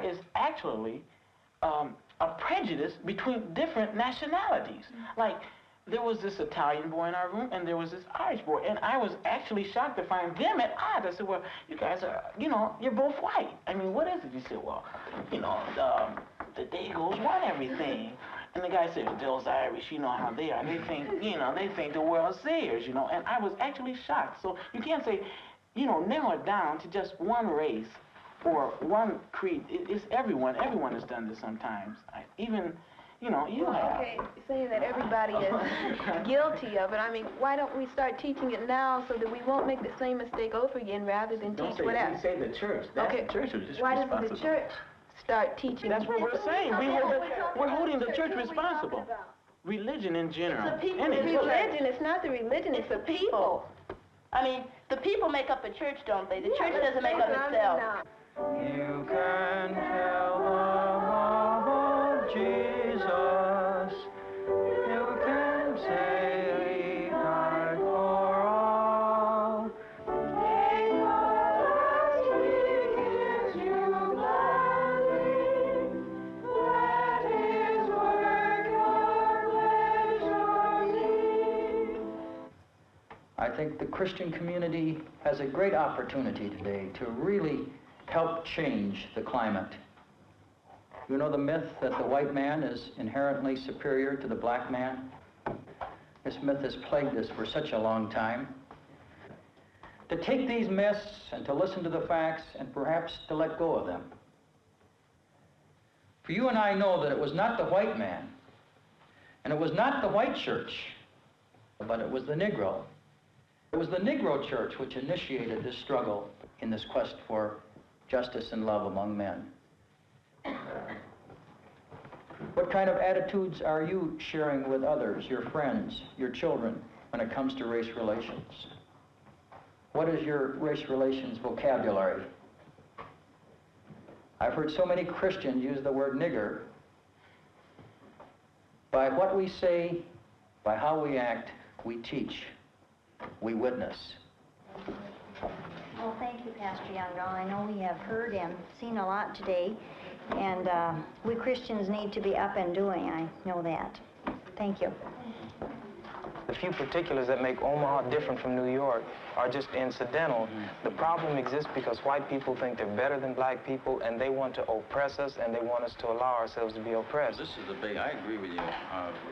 there is actually a prejudice between different nationalities. Like, there was this Italian boy in our room, and there was this Irish boy, and I was actually shocked to find them at odds. I said, well, you guys are, you know, you're both white. I mean, what is it? You said, well, you know, the Dagoes want everything. And the guy said, those Irish, you know how they are. They think, you know, they think the world's theirs, you know. And I was actually shocked. So you can't say, you know, narrow it down to just one race or one creed. It's everyone. Everyone has done this sometimes. Even, you know, you have. Okay, saying that everybody is guilty of it. I mean, why don't we start teaching it now so that we won't make the same mistake over again rather than teach whatever? Don't say the church. That's okay. The church is why doesn't the church start teaching? That's what we're saying. We're holding the church responsible. Religion in general. It's the people. Religion. It's not the religion. It's the people. I mean, the people make up the church, don't they? The church doesn't make up itself. You can tell the love of Jesus. You can say, "Lead I for all." Take what gives you gladly. Let His work your pleasure be. I think the Christian community has a great opportunity today to really help change the climate. You know the myth that the white man is inherently superior to the black man? This myth has plagued us for such a long time. To take these myths and to listen to the facts and perhaps to let go of them. For you and I know that it was not the white man, and it was not the white church, but it was the Negro. It was the Negro church which initiated this struggle in this quest for justice and love among men. What kind of attitudes are you sharing with others, your friends, your children, when it comes to race relations? What is your race relations vocabulary? I've heard so many Christians use the word nigger. By what we say, by how we act, we teach, we witness. Well, thank you, Pastor Youngdahl. I know we have heard and seen a lot today, and we Christians need to be up and doing. I know that. Thank you. The few particulars that make Omaha different from New York are just incidental. The problem exists because white people think they're better than black people, and they want to oppress us, and they want us to allow ourselves to be oppressed. This is the big, I agree with you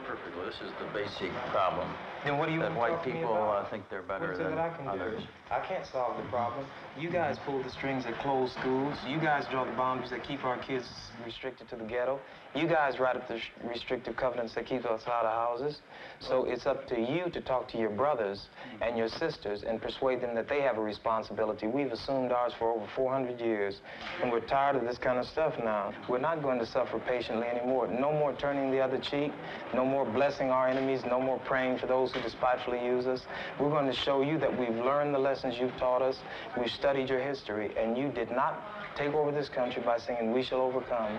perfectly. This is the basic problem. Then what do you that white people think they're better than others? I can't solve the problem. You guys pull the strings that close schools. You guys draw the boundaries that keep our kids restricted to the ghetto. You guys write up the restrictive covenants that keep us out of houses. So it's up to you to talk to your brothers and your sisters and persuade them that they have a responsibility. We've assumed ours for over 400 years, and we're tired of this kind of stuff now. We're not going to suffer patiently anymore. No more turning the other cheek, no more blessing our enemies, no more praying for those who despitefully use us. We're going to show you that we've learned the lessons you've taught us. We've studied your history, and you did not take over this country by singing "We Shall Overcome."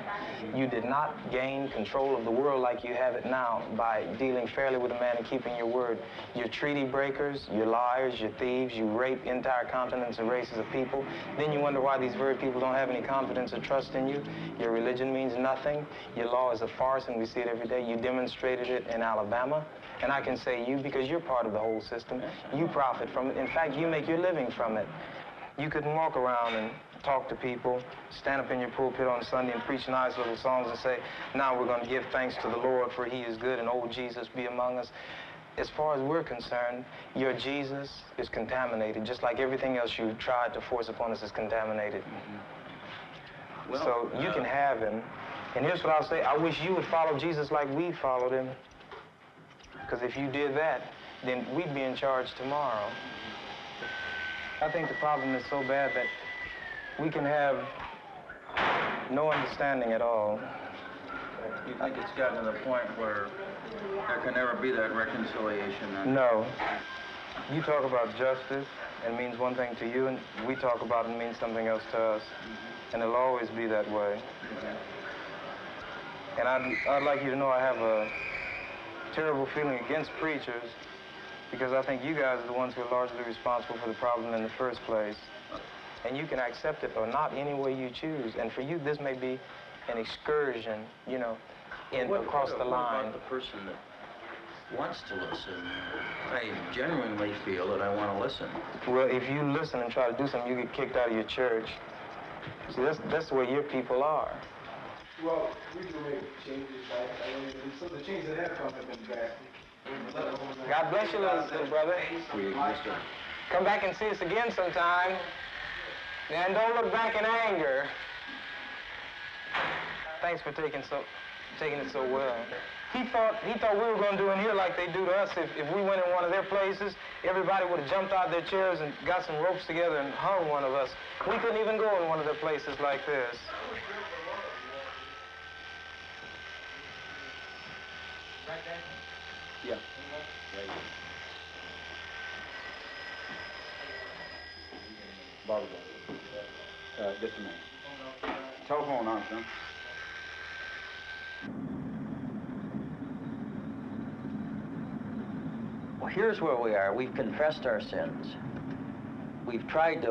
You did not gain control of the world like you have it now by dealing fairly with a man and keeping your word. You're treaty breakers, you're liars, you're thieves, you rape entire continents and races of people. Then you wonder why these very people don't have any confidence or trust in you. Your religion means nothing. Your law is a farce, and we see it every day. You demonstrated it in Alabama. And I can say you because you're part of the whole system. You profit from it. In fact, you make your living from it. You couldn't walk around and talk to people, stand up in your pulpit on Sunday and preach nice little songs and say, now we're going to give thanks to the Lord for He is good and old Jesus be among us. As far as we're concerned, your Jesus is contaminated, just like everything else you tried to force upon us is contaminated. Well, so you can have Him. And here's what I'll say. I wish you would follow Jesus like we followed Him. Because if you did that, then we'd be in charge tomorrow. I think the problem is so bad that we can have no understanding at all. You think it's gotten to the point where there can never be that reconciliation? Then? No. You talk about justice, and it means one thing to you, and we talk about it and means something else to us. And it'll always be that way. And I'd like you to know I have a terrible feeling against preachers, because I think you guys are the ones who are largely responsible for the problem in the first place. and you can accept it or not any way you choose. And for you, this may be an excursion, you know, across the line. What about the person that wants to listen? I genuinely feel that I want to listen. Well, if you listen and try to do something, you get kicked out of your church. See, that's where your people are. Well, we can make changes, and so the changes that have come have been drastic. God bless you, little brother. Come back and see us again sometime. And don't look back in anger. Thanks for taking it so well. He thought we were going to do in here like they do to us. If we went in one of their places, everybody would have jumped out their chairs and got some ropes together and hung one of us. We couldn't even go in one of their places like this. Yeah. Right. Just a minute. Telephone on, son. Well, here's where we are. We've confessed our sins. We've tried to